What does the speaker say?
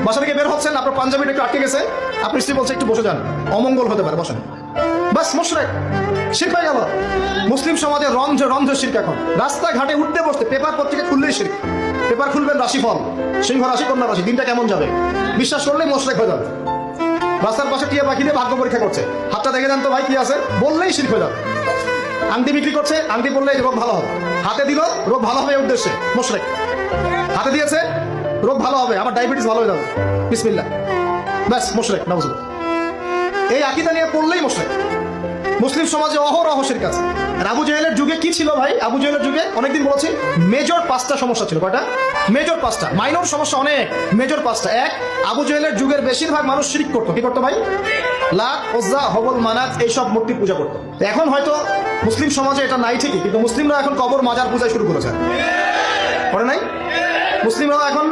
বাসা থেকে বের হচ্ছেন, আপনার পাঞ্জাবিটা একটু আটকে গেছে, আপনি স্ত্রী বলছে একটু বসে যান, অমঙ্গল হতে পারে, বসেন, বাস মুশরিক, শিরক হয়ে গেল। মুসলিম সমাজে রঞ্জ শিরক। এখন রাস্তাঘাটে উঠতে বসতে পেপার পত্রিকা খুললেই শিরক। পেপার খুলবেন রাশিফল, সিংহ রাশি, কন্যা রাশি, দিনটা কেমন যাবে বিশ্বাস করলেই মুশরিক হয়ে যাবে। রাস্তার পাশে টিয়া পাখি দিয়ে ভাগ্য পরীক্ষা করছে, হাতটা দেখে দেন তো ভাই কি আছে, বললেই শিরক হয়ে যাবে। আংটি বিক্রি করছে, আংটি পরলে রোগ ভালো হবে, হাতে দিল রোগ ভালো হবে এই উদ্দেশ্যে, মুশরিক। হাতে দিয়েছে রোগ ভালো হবে, আমার ডায়াবেটিস ভালো হয়ে যাবে, বিসমিল্লাহ, ব্যাস মুশরিক, নাউজুবিল্লাহ। এই আকীদা নিয়ে পড়লেই মুশরিক। মুসলিম সমাজে অহরহ শিরক আছে। আর আবু জাহেলের যুগে কি ছিল ভাই? আবু জাহেলের যুগে অনেকদিন বলেছি, মেজর 5টা সমস্যা ছিল। কয়টা? মেজর 5টা, মাইনর সমস্যা অনেক, মেজর 5টা। এক, আবু জাহেলের যুগের বেশিরভাগ মানুষ শিরক করতো। কি করতো ভাই? লাত, উজ্জা, হবল, মানাত এইসব মূর্তি পূজা করতো। এখন হয়তো মুসলিম সমাজে এটা নাই ঠিকই, কিন্তু মুসলিমরা এখন কবর মাজার পূজা শুরু করেছে, করে নাই? মুসলিমরা এখন